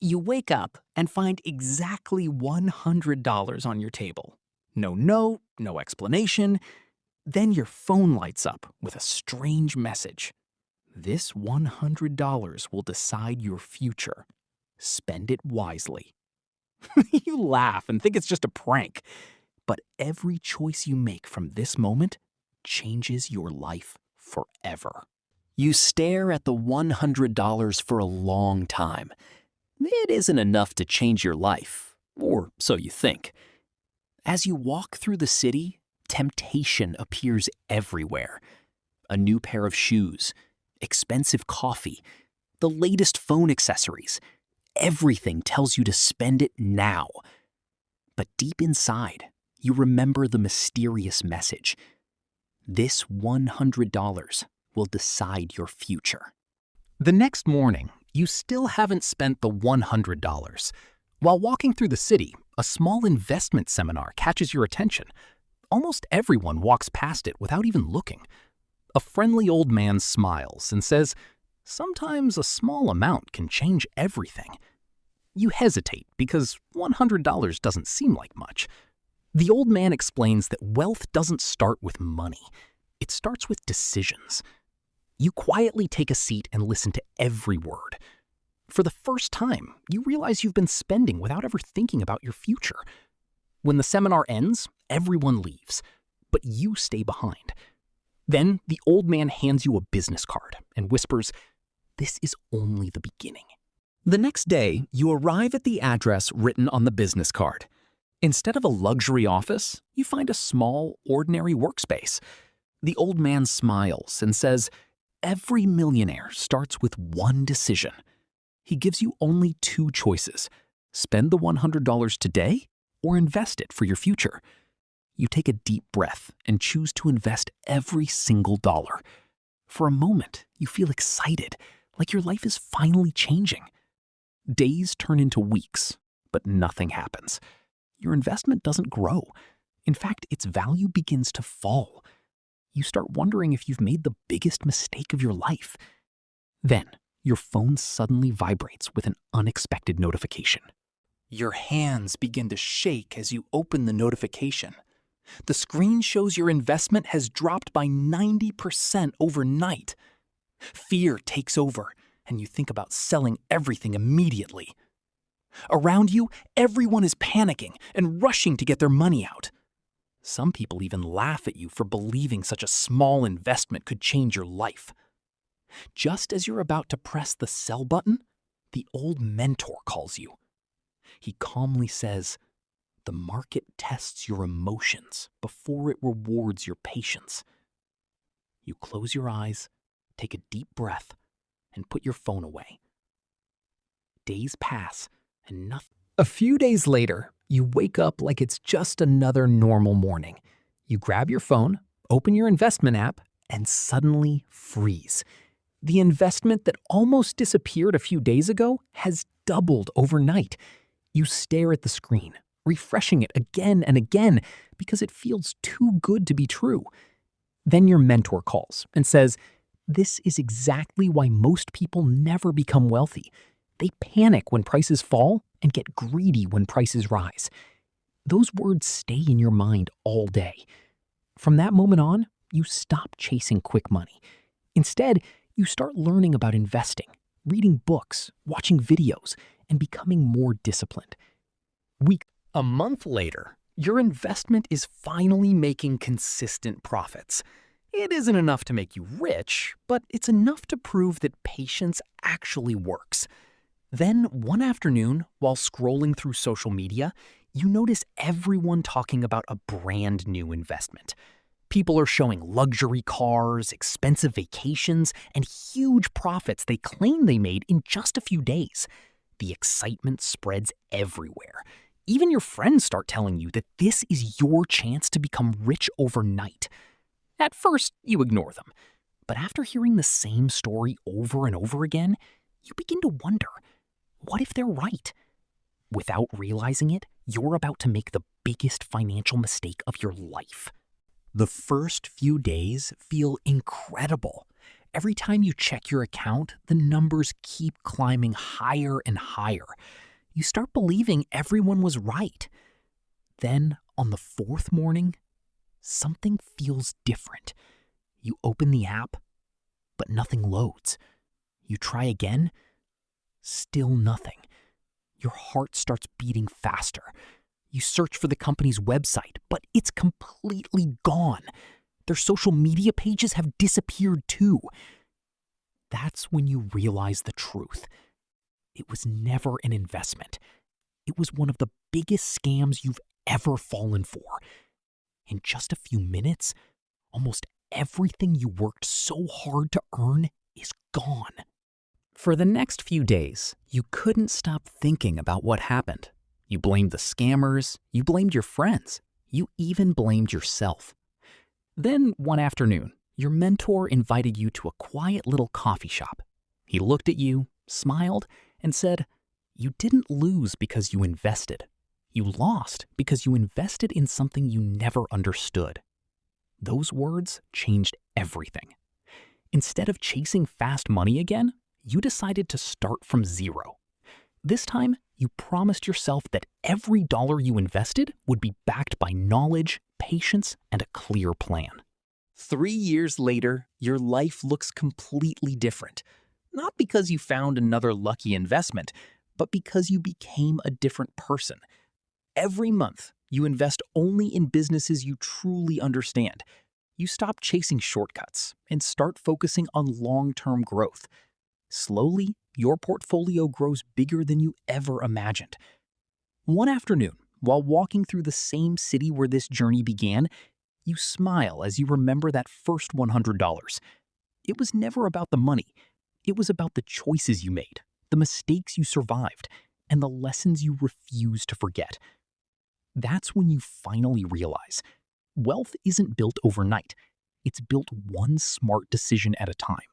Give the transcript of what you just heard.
You wake up and find exactly $100 on your table. No note, no explanation. Then your phone lights up with a strange message. This $100 will decide your future. Spend it wisely. You laugh and think it's just a prank. But every choice you make from this moment changes your life forever. You stare at the $100 for a long time. It isn't enough to change your life, or so you think. As you walk through the city, temptation appears everywhere. A new pair of shoes, expensive coffee, the latest phone accessories. Everything tells you to spend it now. But deep inside, you remember the mysterious message. This $100 will decide your future. The next morning, you still haven't spent the $100. While walking through the city, a small investment seminar catches your attention. Almost everyone walks past it without even looking. A friendly old man smiles and says, "Sometimes a small amount can change everything." You hesitate because $100 doesn't seem like much. The old man explains that wealth doesn't start with money. It starts with decisions. You quietly take a seat and listen to every word. For the first time, you realize you've been spending without ever thinking about your future. When the seminar ends, everyone leaves, but you stay behind. Then the old man hands you a business card and whispers, "This is only the beginning." The next day, you arrive at the address written on the business card. Instead of a luxury office, you find a small, ordinary workspace. The old man smiles and says, "Every millionaire starts with one decision." He gives you only two choices: spend the $100 today or invest it for your future. You take a deep breath and choose to invest every single dollar. For a moment, you feel excited, like your life is finally changing. Days turn into weeks, but nothing happens. Your investment doesn't grow. In fact, its value begins to fall. You start wondering if you've made the biggest mistake of your life. Then, your phone suddenly vibrates with an unexpected notification. Your hands begin to shake as you open the notification. The screen shows your investment has dropped by 90% overnight. Fear takes over, and you think about selling everything immediately. Around you, everyone is panicking and rushing to get their money out. Some people even laugh at you for believing such a small investment could change your life. Just as you're about to press the sell button, the old mentor calls you. He calmly says, "The market tests your emotions before it rewards your patience." You close your eyes, take a deep breath, and put your phone away. Days pass, and nothing. A few days later, you wake up like it's just another normal morning. You grab your phone, open your investment app, and suddenly freeze. The investment that almost disappeared a few days ago has doubled overnight. You stare at the screen, refreshing it again and again because it feels too good to be true. Then your mentor calls and says, "This is exactly why most people never become wealthy. They panic when prices fall and get greedy when prices rise." Those words stay in your mind all day. From that moment on, you stop chasing quick money. Instead, you start learning about investing, reading books, watching videos, and becoming more disciplined. A month later, your investment is finally making consistent profits. It isn't enough to make you rich, but it's enough to prove that patience actually works. Then, one afternoon, while scrolling through social media, you notice everyone talking about a brand new investment. People are showing luxury cars, expensive vacations, and huge profits they claim they made in just a few days. The excitement spreads everywhere. Even your friends start telling you that this is your chance to become rich overnight. At first, you ignore them. But after hearing the same story over and over again, you begin to wonder, what if they're right? Without realizing it, you're about to make the biggest financial mistake of your life. The first few days feel incredible. Every time you check your account, the numbers keep climbing higher and higher. You start believing everyone was right. Then, on the fourth morning, something feels different. You open the app, but nothing loads. You try again, still nothing. Your heart starts beating faster. You search for the company's website, but it's completely gone. Their social media pages have disappeared too. That's when you realize the truth. It was never an investment. It was one of the biggest scams you've ever fallen for. In just a few minutes, almost everything you worked so hard to earn is gone. For the next few days, you couldn't stop thinking about what happened. You blamed the scammers, you blamed your friends, you even blamed yourself. Then, one afternoon, your mentor invited you to a quiet little coffee shop. He looked at you, smiled, and said, "You didn't lose because you invested. You lost because you invested in something you never understood." Those words changed everything. Instead of chasing fast money again, you decided to start from zero. This time, you promised yourself that every dollar you invested would be backed by knowledge, patience, and a clear plan. 3 years later, your life looks completely different. Not because you found another lucky investment, but because you became a different person. Every month, you invest only in businesses you truly understand. You stop chasing shortcuts and start focusing on long-term growth. Slowly, your portfolio grows bigger than you ever imagined. One afternoon, while walking through the same city where this journey began, you smile as you remember that first $100. It was never about the money. It was about the choices you made, the mistakes you survived, and the lessons you refused to forget. That's when you finally realize wealth isn't built overnight. It's built one smart decision at a time.